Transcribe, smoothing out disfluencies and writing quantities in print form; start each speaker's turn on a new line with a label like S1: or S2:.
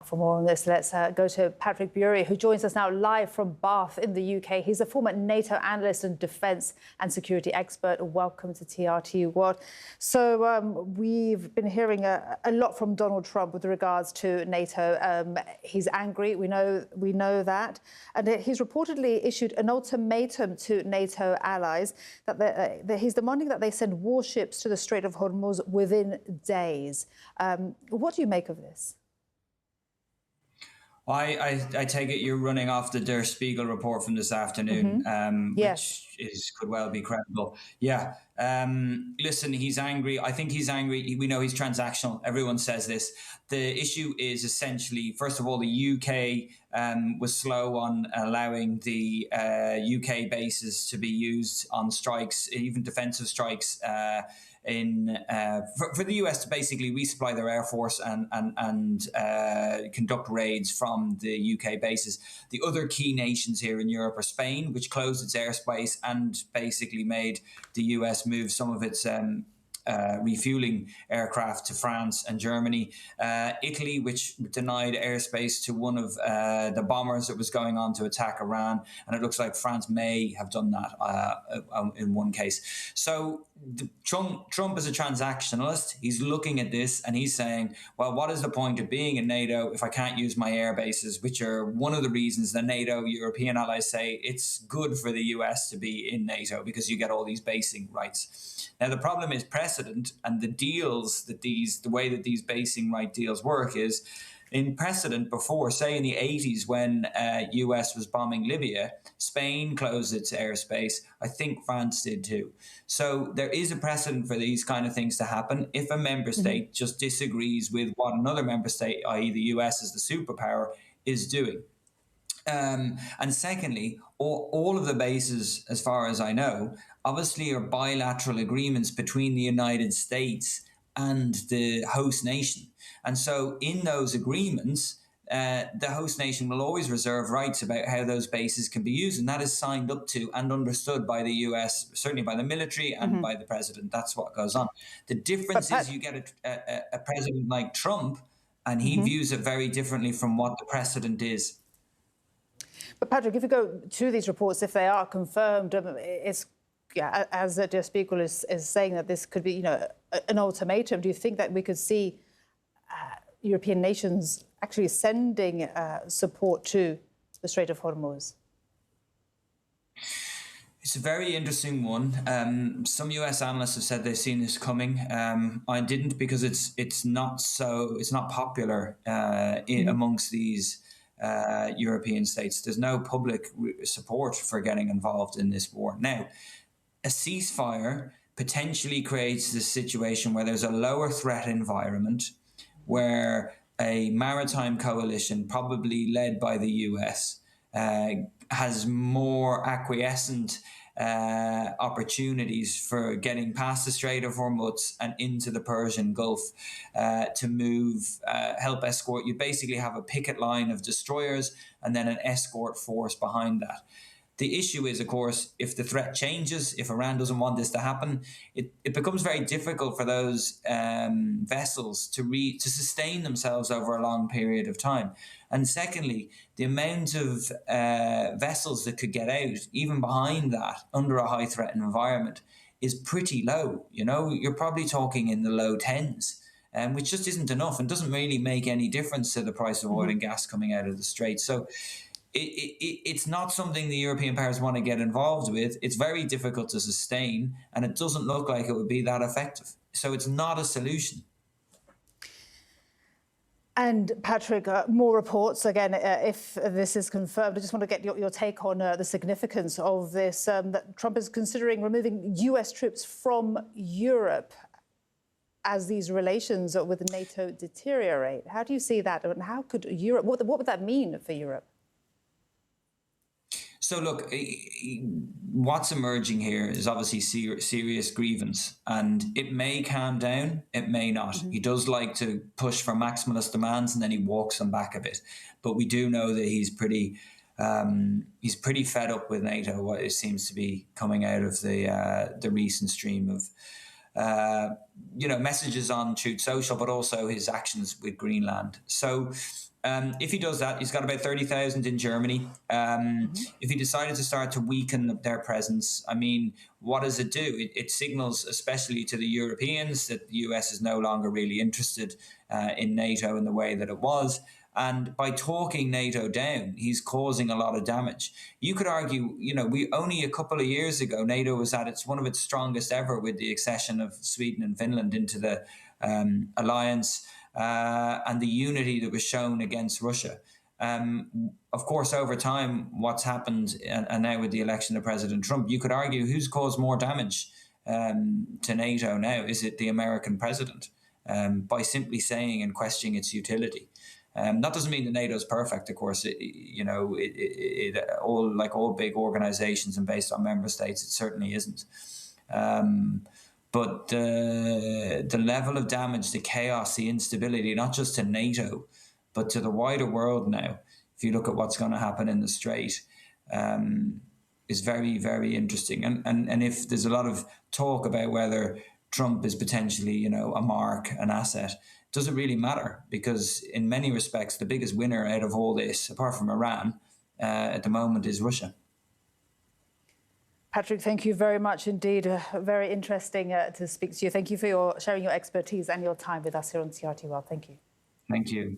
S1: For more on this, let's go to Patrick Bury, who joins us now live from Bath in the UK. He's a former NATO analyst and defence and security expert. Welcome to TRT World. So we've been hearing a lot from Donald Trump with regards to NATO. He's angry, we know that. And he's reportedly issued an ultimatum to NATO allies that he's demanding that they send warships to the Strait of Hormuz within days. What do you make of this?
S2: I take it you're running off the Der Spiegel report from this afternoon,
S1: Yes.
S2: which could well be credible. Yeah. Listen, he's angry. I think he's angry. We know he's transactional. Everyone says this. The issue is essentially, first of all, the UK was slow on allowing the UK bases to be used on strikes, even defensive strikes, for the US to basically resupply their air force and conduct raids from the UK bases. The other key nations here in Europe are Spain, which closed its airspace and basically made the US move some of its refueling aircraft to France and Germany. Italy, which denied airspace to one of the bombers that was going on to attack Iran. And it looks like France may have done that in one case. So Trump is a transactionalist. He's looking at this and he's saying, well, what is the point of being in NATO if I can't use my air bases, which are one of the reasons the NATO European allies say it's good for the US to be in NATO because you get all these basing rights. Now, the problem is precedent and the deals that the way that these basing right deals work is in precedent before, say in the 80s when US was bombing Libya, Spain closed its airspace. I think France did too. So there is a precedent for these kind of things to happen if a member state just disagrees with what another member state, i.e. the US as the superpower, is doing. And secondly, all of the bases, as far as I know, obviously are bilateral agreements between the United States and the host nation. And so in those agreements, the host nation will always reserve rights about how those bases can be used. And that is signed up to and understood by the US, certainly by the military and by the president. That's what goes on. The difference is you get a president like Trump, and he views it very differently from what the precedent is.
S1: But Patrick, if you go to these reports, if they are confirmed, it's as Der Spiegel is saying that this could be, an ultimatum. Do you think that we could see European nations actually sending support to the Strait of Hormuz?
S2: It's a very interesting one. Some US analysts have said they've seen this coming. I didn't because it's not popular amongst these European states. There's no public support for getting involved in this war. Now, a ceasefire potentially creates this situation where there's a lower threat environment, where a maritime coalition, probably led by the US, has more acquiescent opportunities for getting past the Strait of Hormuz and into the Persian Gulf to move, help escort. You basically have a picket line of destroyers and then an escort force behind that. The issue is, of course, if the threat changes, if Iran doesn't want this to happen, it becomes very difficult for those vessels to sustain themselves over a long period of time. And secondly, the amount of vessels that could get out, even behind that, under a high threat environment, is pretty low. You're probably talking in the low tens, which just isn't enough and doesn't really make any difference to the price of oil and gas coming out of the Strait. So it's not something the European powers want to get involved with. It's very difficult to sustain, and it doesn't look like it would be that effective. So it's not a solution.
S1: And Patrick, more reports, again, if this is confirmed, I just want to get your take on the significance of this, that Trump is considering removing US troops from Europe as these relations with NATO deteriorate. How do you see that? And how could Europe, what would that mean for Europe?
S2: So look, what's emerging here is obviously serious grievance, and it may calm down, it may not. He does like to push for maximalist demands, and then he walks them back a bit. But we do know that he's pretty fed up with NATO. What it seems to be coming out of the recent stream of messages on Truth Social, but also his actions with Greenland. So If he does that, he's got about 30,000 in Germany. If he decided to start to weaken their presence, I mean, what does it do? It signals, especially to the Europeans, that the US is no longer really interested in NATO in the way that it was. And by talking NATO down, he's causing a lot of damage. You could argue, we only a couple of years ago, NATO was at one of its strongest ever with the accession of Sweden and Finland into the alliance. And the unity that was shown against Russia. Of course, over time, what's happened, and now with the election of President Trump, you could argue who's caused more damage to NATO now? Is it the American president? By simply saying and questioning its utility. That doesn't mean that NATO is perfect, of course. All big organizations and based on member states, it certainly isn't. But the level of damage, the chaos, the instability, not just to NATO, but to the wider world now, if you look at what's going to happen in the Strait, is very, very interesting. And if there's a lot of talk about whether Trump is potentially, a mark, an asset, it doesn't really matter, because in many respects, the biggest winner out of all this, apart from Iran, at the moment is Russia.
S1: Patrick, thank you very much indeed. Very interesting to speak to you. Thank you for sharing your expertise and your time with us here on TRT World. Thank you.
S2: Thank you.